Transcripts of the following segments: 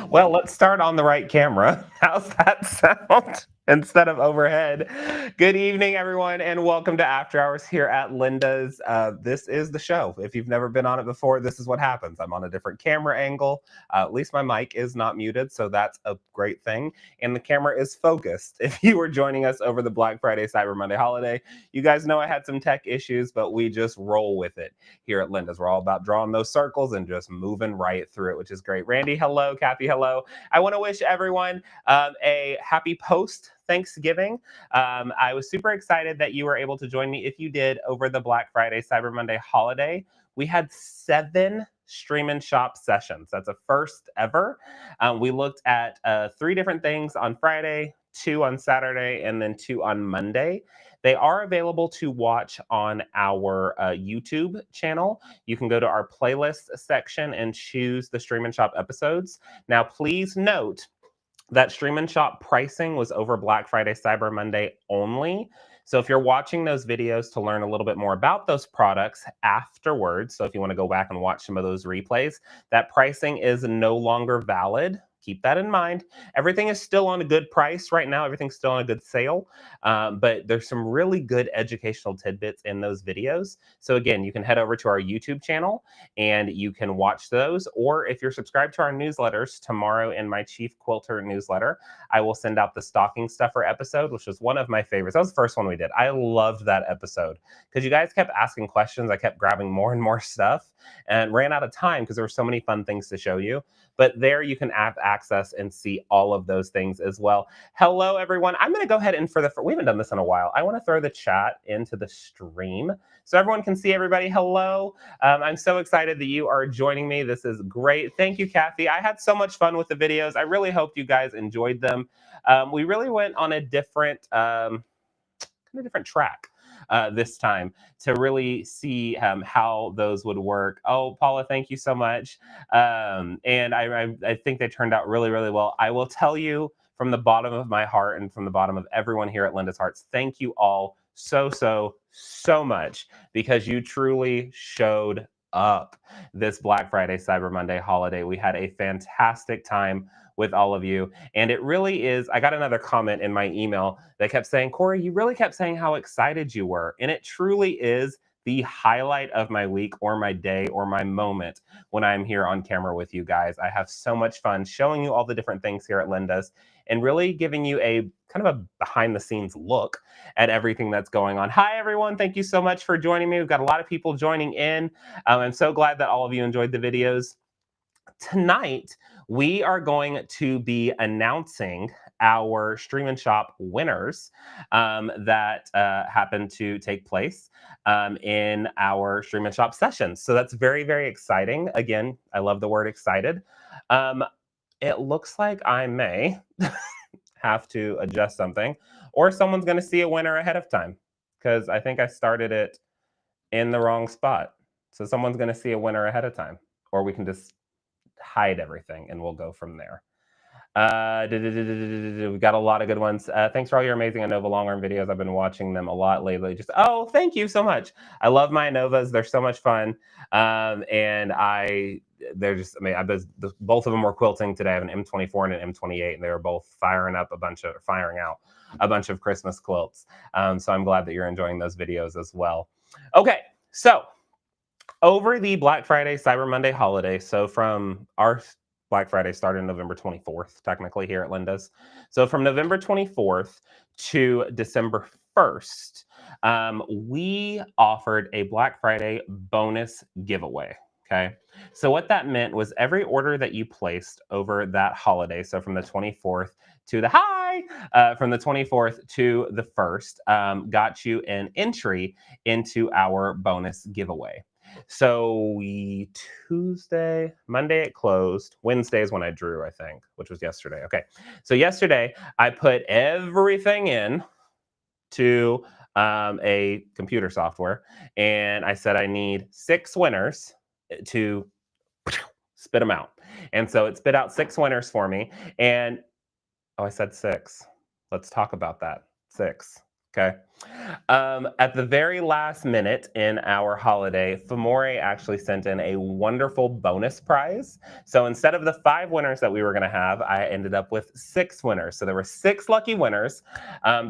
Well, let's start on the right camera. How's that sound? Instead of overhead. Good evening, everyone, and welcome to After Hours here at Linda's. This is the show. If you've never been on it before, this is what happens. I'm on a different camera angle. At least my mic is not muted, so that's a great thing. And the camera is focused. If you were joining us over the Black Friday, Cyber Monday holiday, you guys know I had some tech issues, but we just roll with it here at Linda's. We're all about drawing those circles and just moving right through it, which is great. Randy, hello. Kathy, hello. I want to wish everyone a happy post Thanksgiving. I was super excited that you were able to join me. If you did over the Black Friday, Cyber Monday holiday, we had 7 stream and shop sessions. That's a first ever. We looked at 3 different things on Friday, 2 on Saturday, and then 2 on Monday. They are available to watch on our YouTube channel. You can go to our playlist section and choose the stream and shop episodes. Now, please note that stream and shop pricing was over Black Friday, Cyber Monday only. So if you're watching those videos to learn a little bit more about those products afterwards, so if you want to go back and watch some of those replays, that pricing is no longer valid. Keep that in mind. Everything is still on a good price right now. Everything's still on a good sale, but there's some really good educational tidbits in those videos. So again, you can head over to our YouTube channel and you can watch those. Or if you're subscribed to our newsletters, tomorrow in my Chief Quilter newsletter, I will send out the stocking stuffer episode, which was one of my favorites. That was the first one we did. I loved that episode because you guys kept asking questions. I kept grabbing more and more stuff and ran out of time because there were so many fun things to show you. But there you can have access and see all of those things as well. Hello, everyone. I'm going to go ahead and we haven't done this in a while. I want to throw the chat into the stream so everyone can see everybody. Hello. I'm so excited that you are joining me. This is great. Thank you, Kathy. I had so much fun with the videos. I really hope you guys enjoyed them. We really went on a different track this time to really see how those would work. Oh, Paula, thank you so much. And I think they turned out really, really well. I will tell you from the bottom of my heart and from the bottom of everyone here at Linda's Hearts, thank you all so much because you truly showed up this Black Friday, Cyber Monday holiday. We had a fantastic time with all of you. And it really is, I got another comment in my email that kept saying, Corey, you really kept saying how excited you were. And it truly is the highlight of my week or my day or my moment when I'm here on camera with you guys. I have so much fun showing you all the different things here at Linda's and really giving you a kind of a behind the scenes look at everything that's going on. Hi, everyone. Thank you so much for joining me. We've got a lot of people joining in. I'm so glad that all of you enjoyed the videos. Tonight, we are going to be announcing our Stream and Shop winners that happen to take place in our Stream and Shop sessions. So that's very, very exciting. Again, I love the word excited. It looks like I may have to adjust something, or someone's going to see a winner ahead of time because I think I started it in the wrong spot. So someone's going to see a winner ahead of time, or we can just hide everything and we'll go from there. We've got a lot of good ones. Thanks for all your amazing Anova long arm videos. I've been watching them a lot lately. Oh, thank you so much. I love my Anovas. They're so much fun. And they're just, both of them were quilting today. I have an M24 and an M28, and they were both firing out a bunch of Christmas quilts. So I'm glad that you're enjoying those videos as well. Okay, so over the Black Friday, Cyber Monday holiday, so from our Black Friday started November 24th, technically here at Linda's. So from November 24th to December 1st, we offered a Black Friday bonus giveaway. Okay. So what that meant was every order that you placed over that holiday, so from the 24th to from the 24th to the 1st, got you an entry into our bonus giveaway. So Monday it closed. Wednesday is when I drew, I think, which was yesterday. Okay. So yesterday I put everything in to a computer software, and I said I need 6 winners to spit them out. And so it spit out 6 winners for me. And I said 6. Let's talk about that. 6. Okay. At the very last minute in our holiday, Famore actually sent in a wonderful bonus prize. So instead of the 5 winners that we were going to have, I ended up with 6 winners. So there were 6 lucky winners.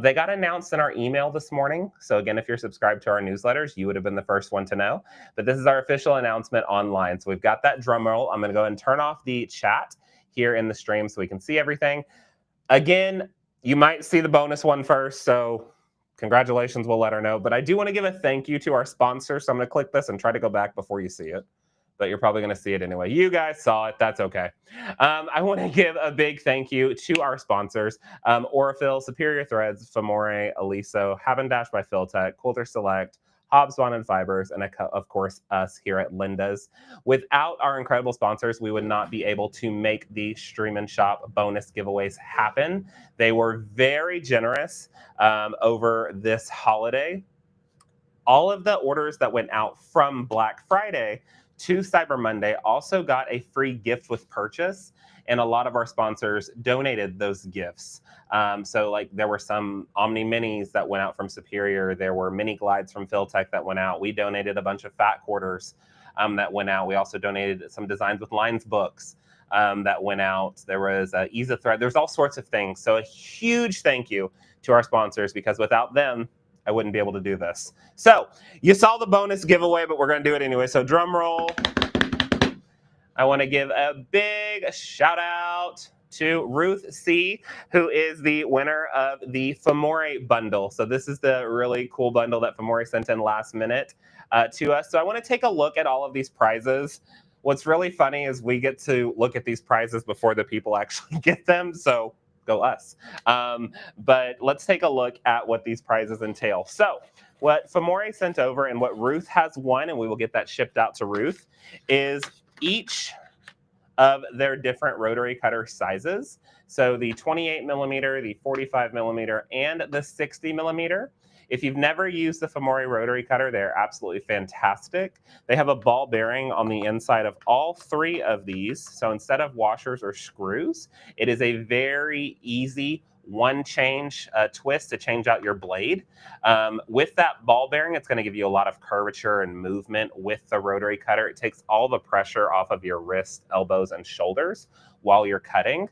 They got announced in our email this morning. So again, if you're subscribed to our newsletters, you would have been the first one to know. But this is our official announcement online. So we've got that drum roll. I'm going to go ahead and turn off the chat here in the stream so we can see everything. Again, you might see the bonus one first, so congratulations, we'll let her know. But I do want to give a thank you to our sponsor, so I'm going to click this and try to go back before you see it. But you're probably going to see it anyway. You guys saw it. That's okay. I want to give a big thank you to our sponsors, Aurifil, Superior Threads, Famore, Aliso, Havendash by Filtech, Quilter Select, Hobbs Bonded Fibers, and of course, us here at Linda's. Without our incredible sponsors, we would not be able to make the Stream and Shop bonus giveaways happen. They were very generous over this holiday. All of the orders that went out from Black Friday to Cyber Monday also got a free gift with purchase, and a lot of our sponsors donated those gifts. So like there were some Omni Minis that went out from Superior. There were mini glides from Filtech that went out. We donated a bunch of fat quarters that went out. We also donated some designs with lines books that went out. There was Ease Thread. There's all sorts of things. So a huge thank you to our sponsors, because without them, I wouldn't be able to do this. So you saw the bonus giveaway, but we're going to do it anyway. So drum roll. I want to give a big shout out to Ruth C., who is the winner of the Famore bundle. So this is the really cool bundle that Famore sent in last minute to us. So I want to take a look at all of these prizes. What's really funny is we get to look at these prizes before the people actually get them. So go us. But let's take a look at what these prizes entail. So what Famore sent over and what Ruth has won, and we will get that shipped out to Ruth, is each of their different rotary cutter sizes. So the 28 millimeter, the 45 millimeter, and the 60 millimeter. If you've never used the Famore rotary cutter, they're absolutely fantastic. They have a ball bearing on the inside of all 3 of these. So instead of washers or screws, it is a very easy one change twist to change out your blade. With that ball bearing, it's going to give you a lot of curvature and movement with the rotary cutter. It takes all the pressure off of your wrists, elbows, and shoulders while you're cutting.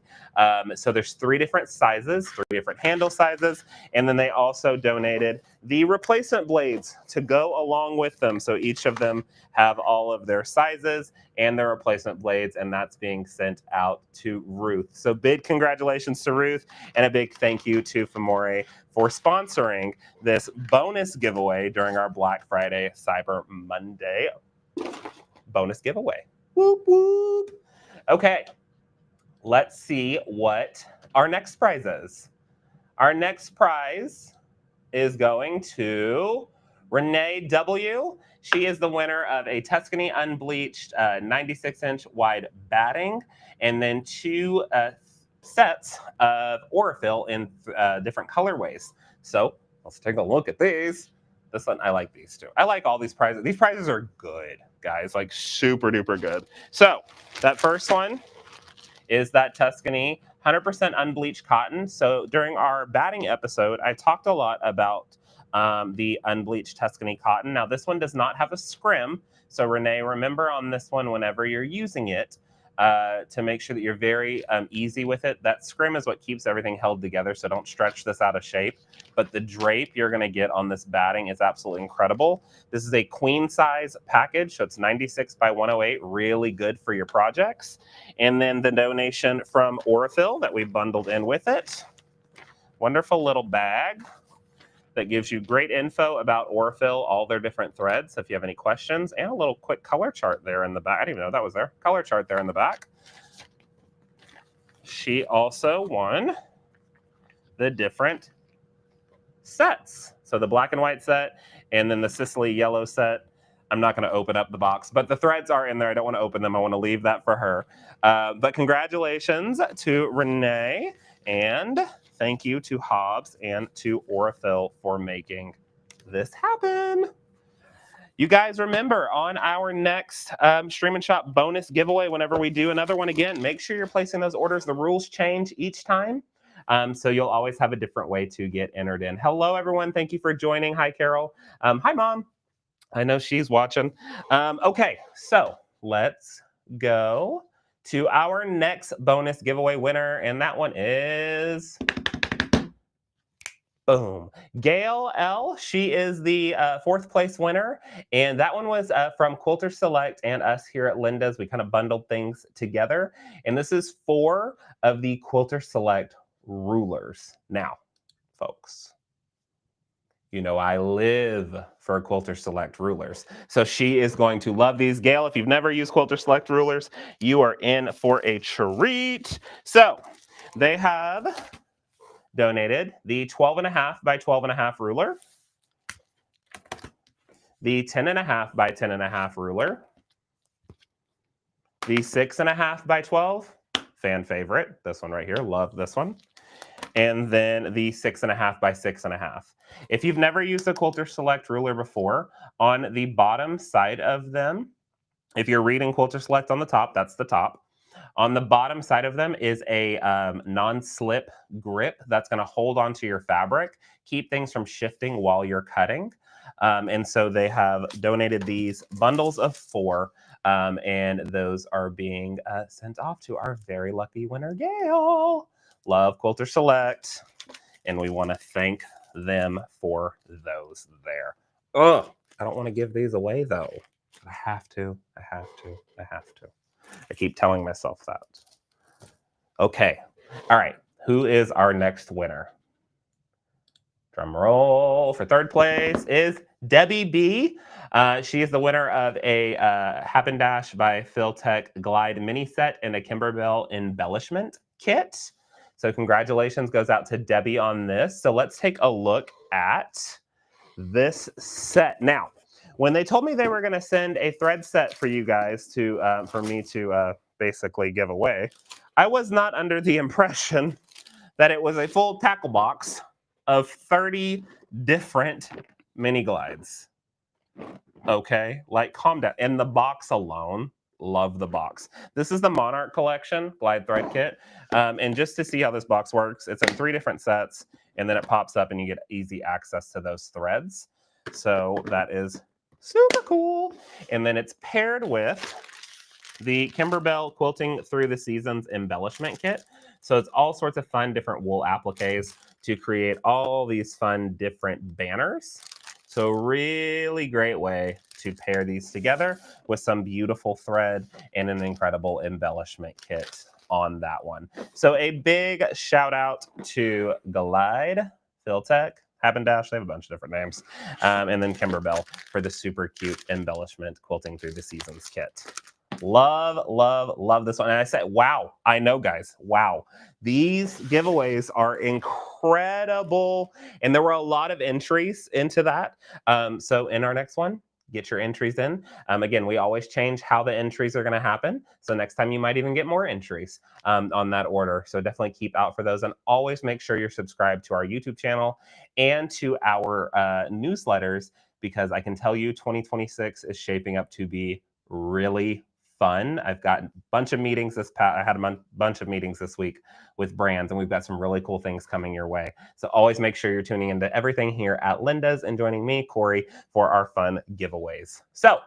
So there's 3 different sizes, 3 different handle sizes, and then they also donated the replacement blades to go along with them. So each of them have all of their sizes and their replacement blades, and that's being sent out to Ruth. So big congratulations to Ruth, and a big thank you to Famore for sponsoring this bonus giveaway during our Black Friday Cyber Monday bonus giveaway. Whoop, whoop. Okay, let's see what our next prize is. Our next prize is going to Renee W. She is the winner of a Tuscany unbleached 96-inch wide batting, and then 2 sets of Aurifil in different colorways. So let's take a look at these. This one, I like these too. I like all these prizes. These prizes are good, guys, like super duper good. So that first one is that Tuscany 100% unbleached cotton. So during our batting episode, I talked a lot about the unbleached Tuscany cotton. Now this one does not have a scrim. So Renee, remember on this one, whenever you're using it, to make sure that you're very easy with it. That scrim is what keeps everything held together, so don't stretch this out of shape. But the drape you're going to get on this batting is absolutely incredible. This is a queen size package, so it's 96 by 108, really good for your projects. And then the donation from Aurifil that we bundled in with it. Wonderful little bag that gives you great info about Aurifil, all their different threads, if you have any questions, and a little quick color chart there in the back. I didn't even know that was there. Color chart there in the back. She also won the different sets. So the black and white set, and then the Sicily yellow set. I'm not going to open up the box, but the threads are in there. I don't want to open them. I want to leave that for her. But congratulations to Renee, and thank you to Hobbs and to Aurifil for making this happen. You guys remember, on our next Stream and Shop bonus giveaway, whenever we do another one again, make sure you're placing those orders. The rules change each time. So you'll always have a different way to get entered in. Hello, everyone. Thank you for joining. Hi, Carol. Hi, Mom. I know she's watching. Okay, so let's go to our next bonus giveaway winner, and that one is boom, Gail L. She is the fourth place winner, and that one was from Quilter Select and us here at Linda's. We kind of bundled things together, and this is 4 of the Quilter Select rulers. Now, folks, you know I live for Quilter Select rulers. So she is going to love these. Gail, if you've never used Quilter Select rulers, you are in for a treat. So they have donated the 12.5 by 12.5 ruler, the 10.5 by 10.5 ruler, the 6.5 by 12, fan favorite, this one right here, love this one, and then the 6.5 by 6.5. If you've never used a Quilter Select ruler before, on the bottom side of them, if you're reading Quilter Select on the top, that's the top. On the bottom side of them is a non-slip grip that's going to hold onto your fabric, keep things from shifting while you're cutting. And so they have donated these bundles of 4, and those are being sent off to our very lucky winner, Gail. Love Quilter Select, and we want to thank them for those there. Ugh, I don't want to give these away though. I have to. I keep telling myself that. Okay. All right. Who is our next winner? Drum roll for third place is Debbie B. She is the winner of a Happen Dash by Philtech Glide mini set and a Kimberbell embellishment kit. So congratulations goes out to Debbie on this. So let's take a look at this set. Now, when they told me they were going to send a thread set for you guys to for me to basically give away, I was not under the impression that it was a full tackle box of 30 different mini glides. Okay, like calm down. And the box alone, love the box. This is the Monarch Collection glide thread kit. And just to see how this box works, it's in 3 different sets, and then it pops up and you get easy access to those threads. So that is super cool. And then it's paired with the Kimberbell Quilting Through the Seasons embellishment kit. So it's all sorts of fun different wool appliques to create all these fun different banners. So really great way to pair these together with some beautiful thread and an incredible embellishment kit on that one. So a big shout out to Glide, Philtech, Happen Dash, they have a bunch of different names, and then Kimberbell for the super cute embellishment Quilting Through the Seasons kit. Love, love, love this one. And I said, wow, I know, guys, wow. These giveaways are incredible. And there were a lot of entries into that. So in our next one, get your entries in. Again, we always change how the entries are going to happen. So next time you might even get more entries on that order. So definitely keep out for those. And always make sure you're subscribed to our YouTube channel and to our newsletters, because I can tell you 2026 is shaping up to be really fun. I've got a bunch of meetings I had a bunch of meetings this week with brands, and we've got some really cool things coming your way. So always make sure you're tuning into everything here at Linda's and joining me, Corey, for our fun giveaways. So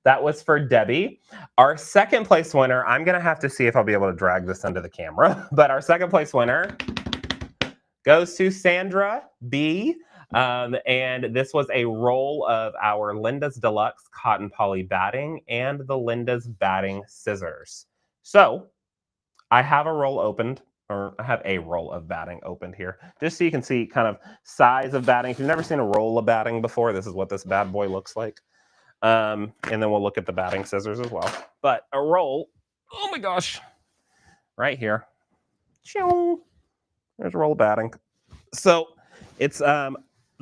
that was for Debbie. Our second place winner, I'm going to have to see if I'll be able to drag this into the camera, but our second place winner goes to Sandra B. And this was a roll of our Linda's Deluxe Cotton Poly batting and the Linda's batting scissors. So I have a roll opened, or I have a roll of batting opened here, just so you can see kind of size of batting. If you've never seen a roll of batting before, this is what this bad boy looks like. And then we'll look at the batting scissors as well. But a roll, oh my gosh, right here. There's a roll of batting. So it's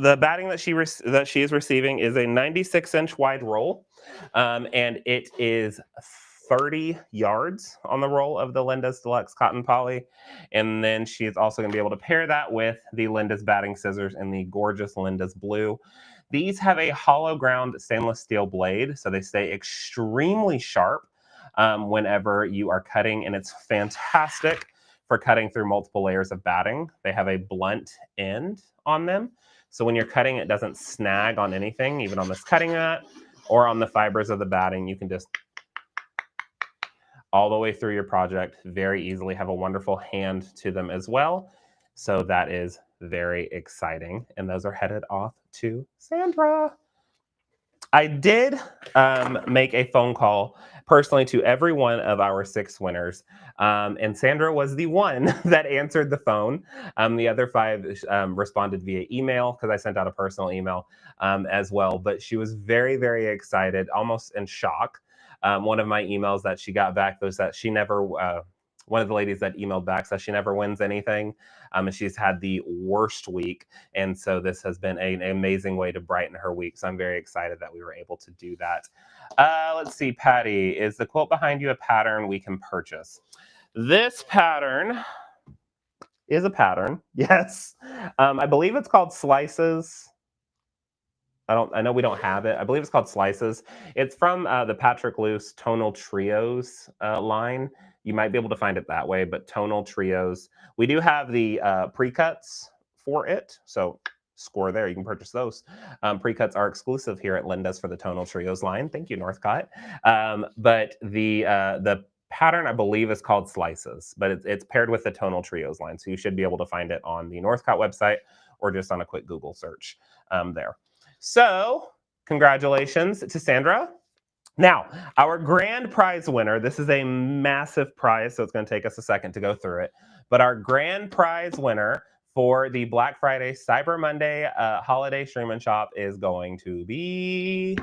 the batting that she is receiving is a 96-inch wide roll, and it is 30 yards on the roll of the Linda's Deluxe Cotton Poly. And then she is also going to be able to pair that with the Linda's batting scissors in the gorgeous Linda's Blue. These have a hollow ground stainless steel blade, so they stay extremely sharp whenever you are cutting, and it's fantastic for cutting through multiple layers of batting. They have a blunt end on them. So when you're cutting, it doesn't snag on anything, even on this cutting mat or on the fibers of the batting. You can just all the way through your project very easily, have a wonderful hand to them as well. So that is very exciting. And those are headed off to Sandra. I did make a phone call personally to every one of our 6 winners. And Sandra was the one that answered the phone. The other 5 responded via email because I sent out a personal email as well. But she was very, very excited, almost in shock. One of my emails that she got back was that she never, one of the ladies that emailed back says she never wins anything. And she's had the worst week. And so this has been an amazing way to brighten her week. So I'm very excited that we were able to do that. Let's see, Patty, is the quilt behind you a pattern we can purchase? This pattern is a pattern, yes. I believe it's called Slices. I know we don't have it. I believe it's called Slices. It's from the Patrick Luce Tonal Trios line. You might be able to find it that way, but Tonal Trios. We do have the pre-cuts for it, so score there. You can purchase those. Pre-cuts are exclusive here at Linda's for the Tonal Trios line. Thank you, Northcott. But the pattern, I believe, is called Slices, but it's paired with the Tonal Trios line, so you should be able to find it on the Northcott website or just on a quick Google search there. So, congratulations to Sandra. Now, our grand prize winner, this is a massive prize, so it's going to take us a second to go through it. But our grand prize winner for the Black Friday, Cyber Monday holiday stream and shop is going to be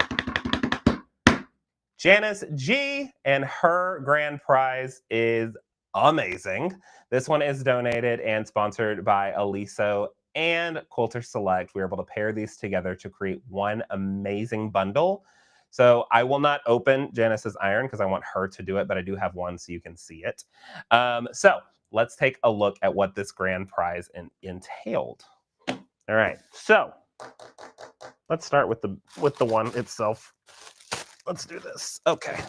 Janice G, and her grand prize is amazing. This one is donated and sponsored by Aliso and Quilter Select. We were able to pair these together to create one amazing bundle. So I will not open Janice's iron because I want her to do it, but I do have one so you can see it. So let's take a look at what this grand prize entailed. All right, so let's start with the one itself. Let's do this. Okay,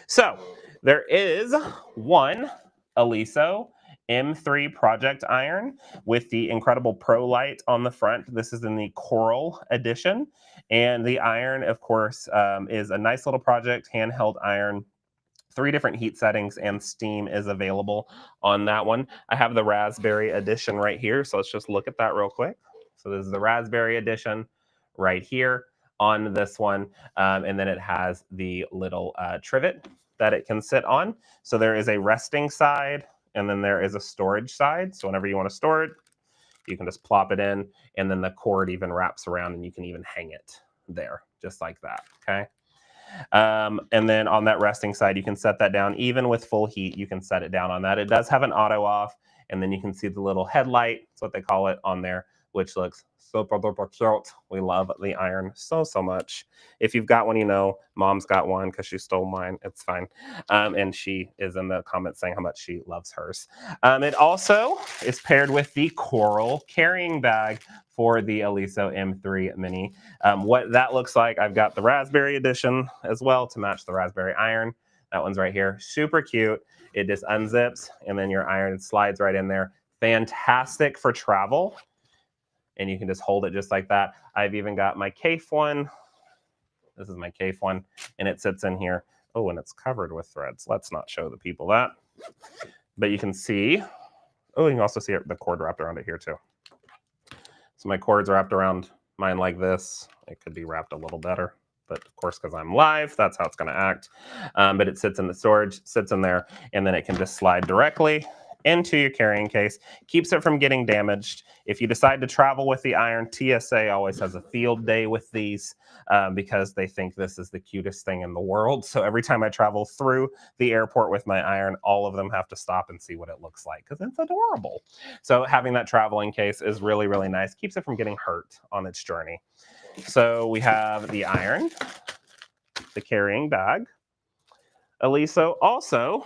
so there is one Aliso M3 project iron with the incredible Pro Light on the front. This is in the Coral edition. And the iron, of course, is a nice little project, handheld iron. 3 different heat settings and steam is available on that one. I have the Raspberry edition right here, so let's just look at that real quick. So this is the Raspberry edition right here on this one, and then it has the little trivet that it can sit on. So there is a resting side, and then there is a storage side. So whenever you want to store it, you can just plop it in, and then the cord even wraps around, and you can even hang it there, just like that, okay? And then on that resting side, you can set that down. Even with full heat, you can set it down on that. It does have an auto off, and then you can see the little headlight, that's what they call it, on there, which looks super duper cute. We love the iron so much. If you've got one, you know, Mom's got one because she stole mine. It's fine. And she is in the comments saying how much she loves hers. It also is paired with the Coral carrying bag for the Aliso M3 Mini. What that looks like, I've got the Raspberry edition as well to match the Raspberry iron. That one's right here. Super cute. It just unzips, and then your iron slides right in there. Fantastic for travel. And you can just hold it just like that. I've even got my Cafe one. This is my Cafe one, and it sits in here. Oh, and it's covered with threads. Let's not show the people that. But you can see, oh, you can also see the cord wrapped around it here too. So my cord's wrapped around mine like this. It could be wrapped a little better, but of course, because I'm live, that's how it's gonna act. But it sits in the storage, sits in there, and then it can just slide directly into your carrying case, keeps it from getting damaged. If you decide to travel with the iron, TSA always has a field day with these because they think this is the cutest thing in the world. So every time I travel through the airport with my iron, all of them have to stop and see what it looks like because it's adorable. So having that traveling case is really, really nice. Keeps it from getting hurt on its journey. So we have the iron, the carrying bag. Aliso also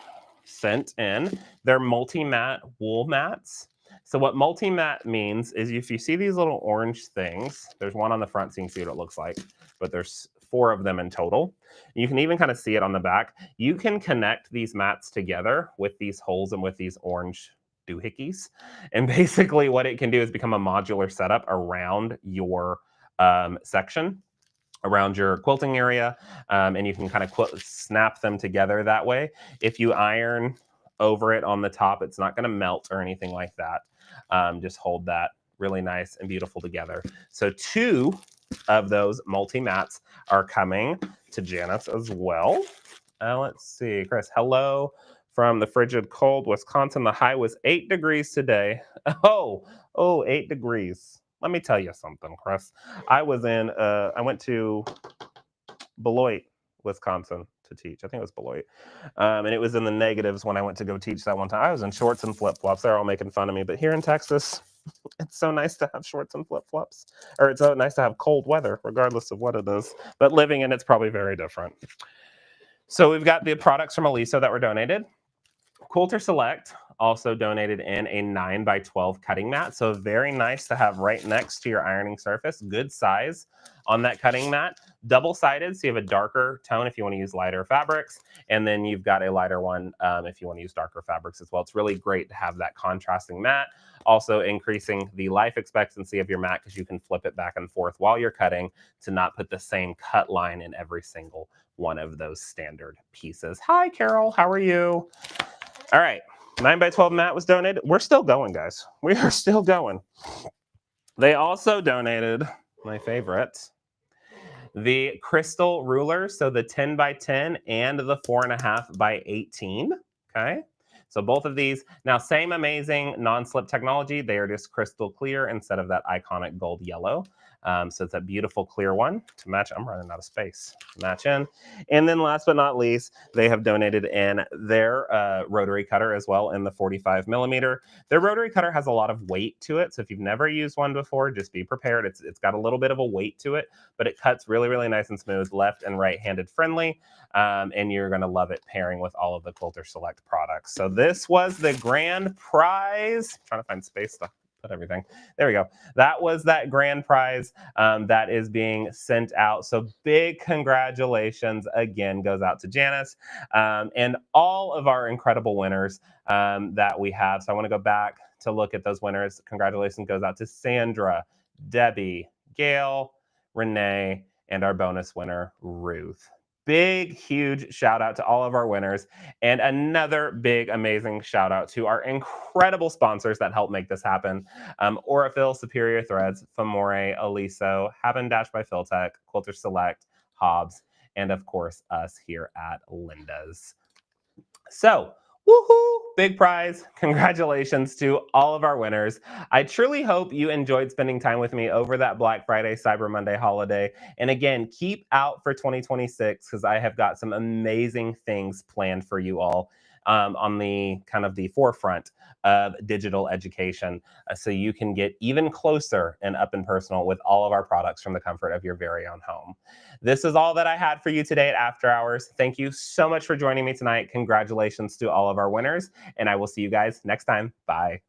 sent in their multi-mat wool mats. So what multi-mat means is if you see these little orange things, there's one on the front so you can see what it looks like, but there's 4 of them in total. You can even kind of see it on the back. You can connect these mats together with these holes and with these orange doohickeys. And basically what it can do is become a modular setup around your section, around your quilting area, and you can kind of snap them together that way. If you iron over it on the top, it's not going to melt or anything like that. Just hold that really nice and beautiful together. So 2 of those multi-mats are coming to Janice as well. Let's see, Chris, hello from the frigid cold Wisconsin. The high was 8 degrees today. Oh, 8 degrees. Let me tell you something, Chris. I went to Beloit, Wisconsin to teach. I think it was Beloit. And it was in the negatives when I went to go teach that one time. I was in shorts and flip-flops. They're all making fun of me. But here in Texas, it's so nice to have shorts and flip-flops. Or it's so nice to have cold weather, regardless of what it is. But living in it's probably very different. So we've got the products from Aliso that were donated. Quilter Select also donated in a 9x12 cutting mat. So very nice to have right next to your ironing surface. Good size on that cutting mat. Double-sided, so you have a darker tone if you want to use lighter fabrics. And then you've got a lighter one if you want to use darker fabrics as well. It's really great to have that contrasting mat. Also increasing the life expectancy of your mat because you can flip it back and forth while you're cutting to not put the same cut line in every single one of those standard pieces. Hi, Carol. How are you? All right, 9x12 mat was donated. We're still going, guys. We are still going. They also donated my favorite, the crystal rulers, so the 10x10 and the 4.5x18. Okay, so both of these. Now, same amazing non-slip technology. They are just crystal clear instead of that iconic gold yellow. So it's a beautiful clear one to match. I'm running out of space to match in. And then last but not least, they have donated in their rotary cutter as well in the 45mm. Their rotary cutter has a lot of weight to it. So if you've never used one before, just be prepared. It's got a little bit of a weight to it, but it cuts really, really nice and smooth, left and right-handed friendly. And you're going to love it pairing with all of the Quilter Select products. So this was the grand prize. I'm trying to find space to put everything. There we go. That was that grand prize that is being sent out. So big congratulations again goes out to Janice and all of our incredible winners that we have. So I want to go back to look at those winners. Congratulations goes out to Sandra, Debbie, Gail, Renee, and our bonus winner, Ruth. Big, huge shout out to all of our winners. And another big, amazing shout out to our incredible sponsors that help make this happen. Aurifil, Superior Threads, Famore, Aliso, Happen Dash by Filtech, Quilter Select, Hobbs, and of course, us here at Linda's. So, woohoo! Big prize. Congratulations to all of our winners. I truly hope you enjoyed spending time with me over that Black Friday, Cyber Monday holiday. And again, keep out for 2026 because I have got some amazing things planned for you all on the kind of the forefront of digital education so you can get even closer and up and personal with all of our products from the comfort of your very own home. This is all that I had for you today at After Hours. Thank you so much for joining me tonight. Congratulations to all of our winners, and I will see you guys next time. Bye.